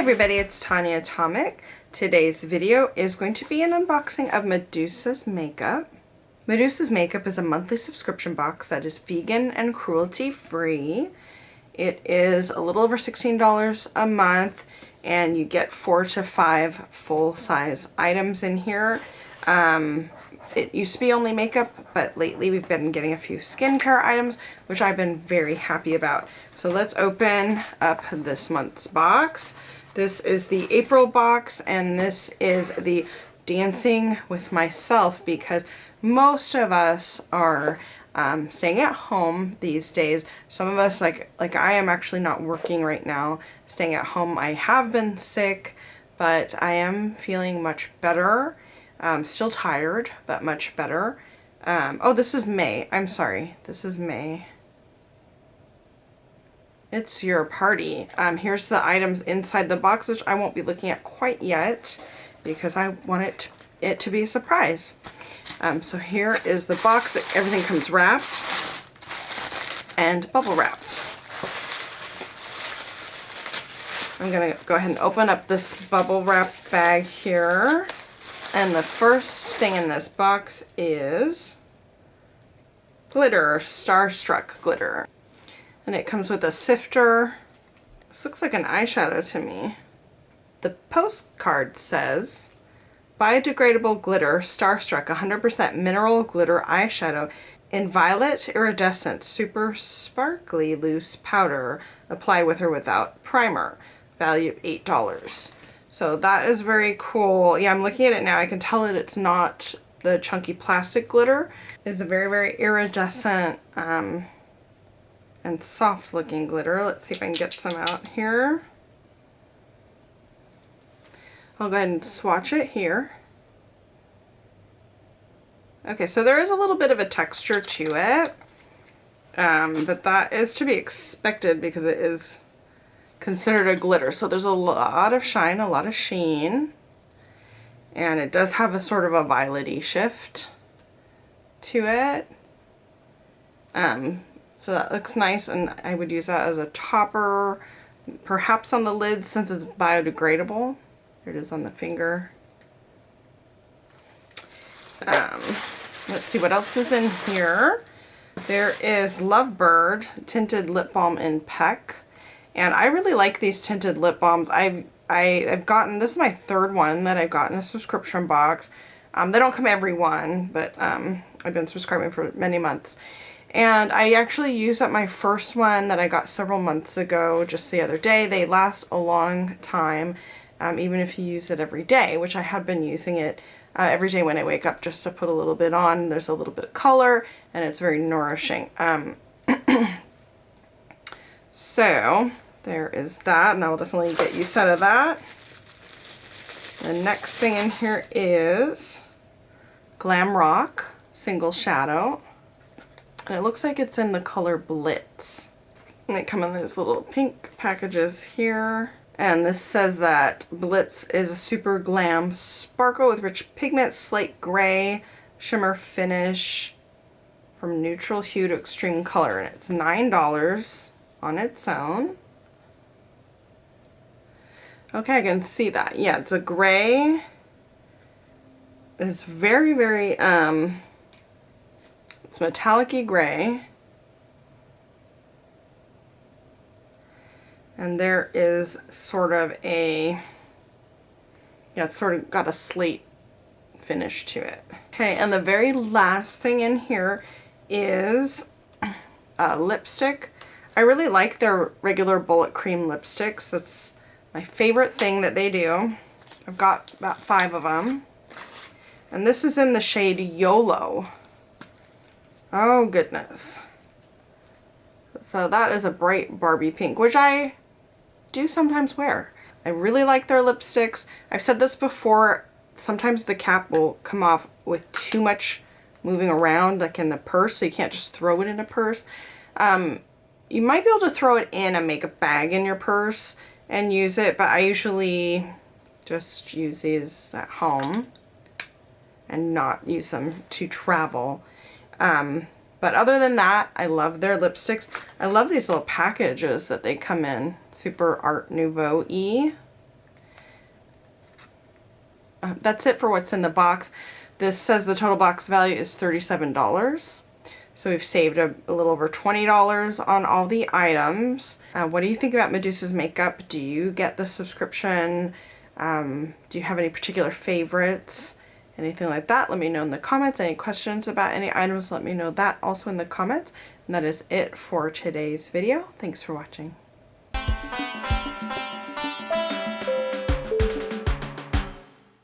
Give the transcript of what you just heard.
everybody, it's Tanya Atomic. Today's video is going to be an unboxing of Medusa's makeup. Medusa's makeup is a monthly subscription box that is vegan and cruelty free. It is a little over $16 a month and you get 4 to 5 full-size items in here. It used to be only makeup, but lately we've been getting a few skincare items, which I've been very happy about. So let's open up this month's box. This is the April box, and this is the Dancing with Myself, because most of us are staying at home these days. Some of us, like I am actually not working right now, staying at home. I have been sick, but I am feeling much better. Still tired, but much better. Oh, this is May. I'm sorry. This is May. It's your party. Here's the items inside the box, which I won't be looking at quite yet because I want it to be a surprise. So here is the box. Everything comes wrapped and bubble wrapped. I'm going to go ahead and open up this bubble wrap bag here. And the first thing in this box is glitter, Starstruck glitter. And it comes with a sifter. This looks like an eyeshadow to me. The postcard says, biodegradable glitter, Starstruck, 100% mineral glitter eyeshadow in violet iridescent, super sparkly loose powder. Apply with or without primer. Value $8. So that is very cool. Yeah, I'm looking at it now. I can tell that it's not the chunky plastic glitter. It's a very, very iridescent and soft looking glitter. Let's see if I can get some out here. I'll go ahead and swatch it here. Okay, so there is a little bit of a texture to it, but that is to be expected because it is considered a glitter. So there's a lot of shine, a lot of sheen, and it does have a sort of a violet-y shift to it. So that looks nice, and I would use that as a topper, perhaps on the lid since it's biodegradable. There it is on the finger. Let's see what else is in here. There is Lovebird Tinted Lip Balm in Peck. And I really like these tinted lip balms. I've gotten, this is my third one that I've gotten a subscription box. They don't come every one, but I've been subscribing for many months. And I actually used up my first one that I got several months ago just the other day. They last a long time, even if you use it every day, which I have been using it every day when I wake up just to put a little bit on. There's a little bit of color, and it's very nourishing. So there is that, and I will definitely get use out of that. The next thing in here is Glam Rock Single Shadow, and it looks like it's in the color Blitz. And they come in these little pink packages here. And this says that Blitz is a super glam sparkle with rich pigment, slate gray, shimmer finish from neutral hue to extreme color, and it's $9 on its own. Okay, I can see that. Yeah, it's a gray. It's very, very, it's metallic-y gray. And there is sort of a, yeah, it's sort of got a slate finish to it. Okay, and the very last thing in here is a lipstick. I really like their regular bullet cream lipsticks. That's my favorite thing that they do. I've got about 5 of them. And this is in the shade YOLO. Oh goodness. So that is a bright Barbie pink, which I do sometimes wear. I really like their lipsticks. I've said this before, sometimes the cap will come off with too much moving around, like in the purse, so you can't just throw it in a purse. You might be able to throw it in a makeup bag in your purse and use it, but I usually just use these at home and not use them to travel. But other than that, I love their lipsticks. I love these little packages that they come in. Super Art Nouveau-y. that's it for what's in the box. This says the total box value is $37. So we've saved a little over $20 on all the items. What do you think about Medusa's makeup? Do you get the subscription? Do you have any particular favorites? Anything like that? Let me know in the comments. Any questions about any items, let me know that also in the comments. And that is it for today's video. Thanks for watching.